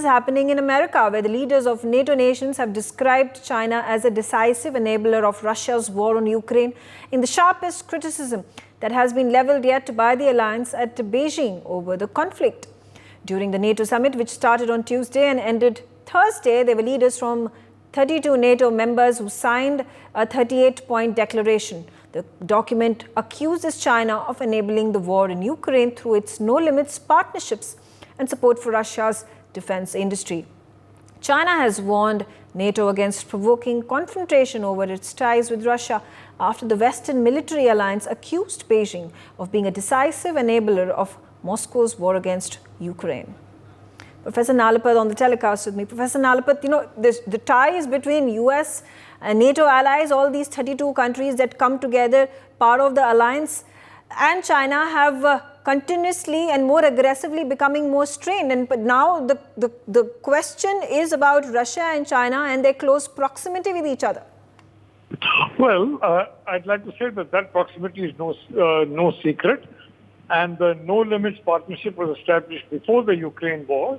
is happening in America, where the leaders of NATO nations have described China as a decisive enabler of Russia's war on Ukraine, in the sharpest criticism that has been leveled yet by the alliance at Beijing over the conflict. During the NATO summit, which started on Tuesday and ended Thursday, there were leaders from 32 NATO members who signed a 38-point declaration. The document accuses China of enabling the war in Ukraine through its no-limits partnerships and support for Russia's defense industry. China has warned NATO against provoking confrontation over its ties with Russia after the Western military alliance accused Beijing of being a decisive enabler of Moscow's war against Ukraine. Professor Nalapat on the telecast with me. Professor Nalapat, the ties between US and NATO allies, all these 32 countries that come together, part of the alliance, and China have continuously and more aggressively becoming more strained. But now the question is about Russia and China and their close proximity with each other. Well, I'd like to say that proximity is no secret. And the No Limits Partnership was established before the Ukraine war.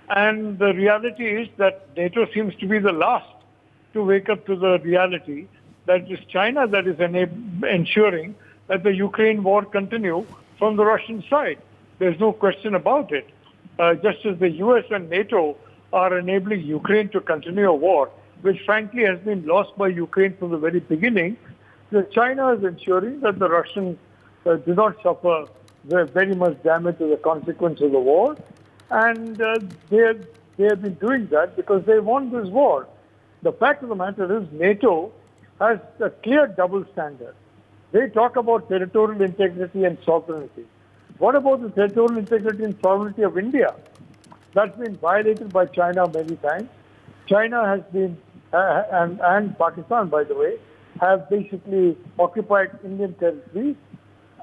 And the reality is that NATO seems to be the last to wake up to the reality that it is China that is ensuring that the Ukraine war continue from the Russian side. There's no question about it. Just as the US and NATO are enabling Ukraine to continue a war, which frankly has been lost by Ukraine from the very beginning, China is ensuring that the Russians do not suffer very much damage as a consequence of the war. And they have been doing that because they want this war. The fact of the matter is NATO has a clear double standard. They talk about territorial integrity and sovereignty. What about the territorial integrity and sovereignty of India? That's been violated by China many times. China has been, and Pakistan, by the way, have basically occupied Indian territories.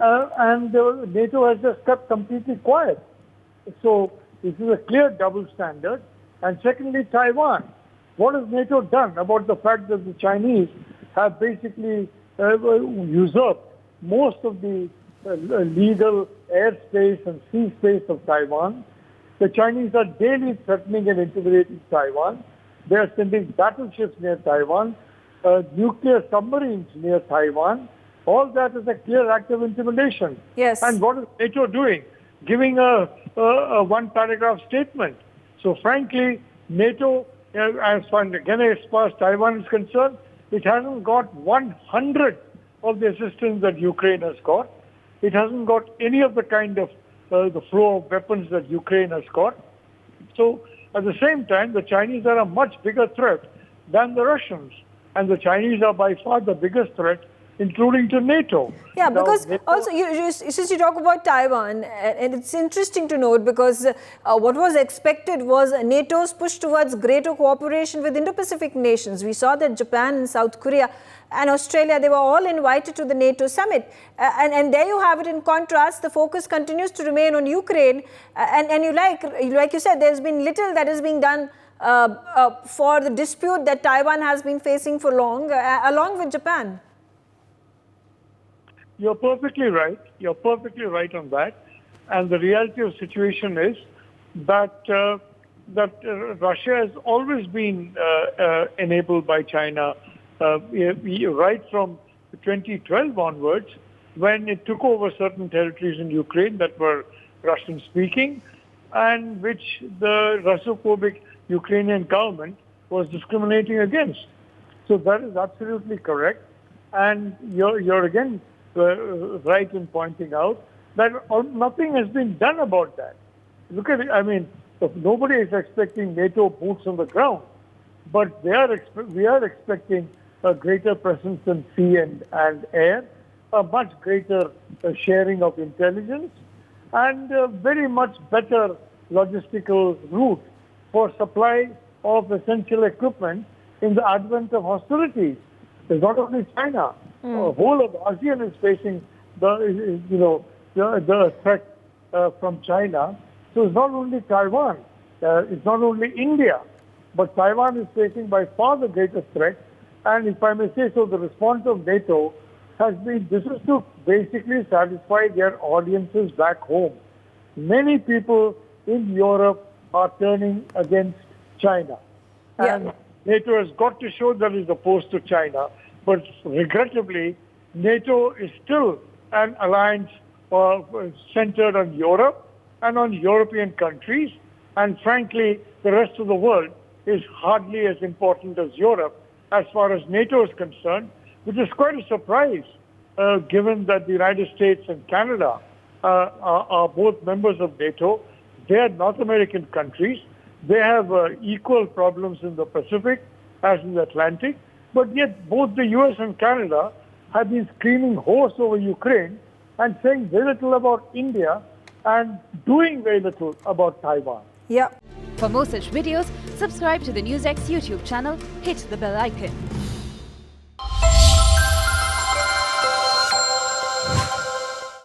And NATO has just kept completely quiet. So this is a clear double standard. And secondly, Taiwan. What has NATO done about the fact that the Chinese have basically usurped most of the legal airspace and sea space of Taiwan? The Chinese are daily threatening and intimidating Taiwan. They are sending battleships near Taiwan, nuclear submarines near Taiwan. All that is a clear act of intimidation. Yes. And what is NATO doing? Giving a one-paragraph statement. So frankly, NATO, as far as Taiwan is concerned, it hasn't got 100 of the assistance that Ukraine has got. It hasn't got any of the kind of the flow of weapons that Ukraine has got. So at the same time, the Chinese are a much bigger threat than the Russians. And the Chinese are by far the biggest threat, including to NATO. Yeah, because also, since you talk about Taiwan, and it's interesting to note because what was expected was NATO's push towards greater cooperation with Indo-Pacific nations. We saw that Japan and South Korea and Australia, they were all invited to the NATO summit. And there you have it. In contrast, the focus continues to remain on Ukraine. And like you said, there's been little that is being done for the dispute that Taiwan has been facing for long, along with Japan. You're perfectly right. You're perfectly right on that. And the reality of the situation is that Russia has always been enabled by China right from 2012 onwards, when it took over certain territories in Ukraine that were Russian-speaking, and which the Russophobic Ukrainian government was discriminating against. So that is absolutely correct. And you're again right in pointing out that nothing has been done about that. Look at it. I mean, nobody is expecting NATO boots on the ground, but we are expecting a greater presence in sea and air, a much greater sharing of intelligence, and a very much better logistical route for supply of essential equipment in the advent of hostilities. It's not only China. The whole of ASEAN is facing the threat from China. So it's not only Taiwan, it's not only India, but Taiwan is facing by far the greatest threat. And if I may say so, the response of NATO has been, this is to basically satisfy their audiences back home. Many people in Europe are turning against China. Yeah. And NATO has got to show that it's opposed to China. But regrettably, NATO is still an alliance centered on Europe and on European countries. And frankly, the rest of the world is hardly as important as Europe as far as NATO is concerned, which is quite a surprise, given that the United States and Canada are both members of NATO. They are North American countries. They have equal problems in the Pacific as in the Atlantic. But yet both the U.S. and Canada have been screaming hoarse over Ukraine and saying very little about India and doing very little about Taiwan. Yeah. For more such videos, subscribe to the NewsX YouTube channel, hit the bell icon.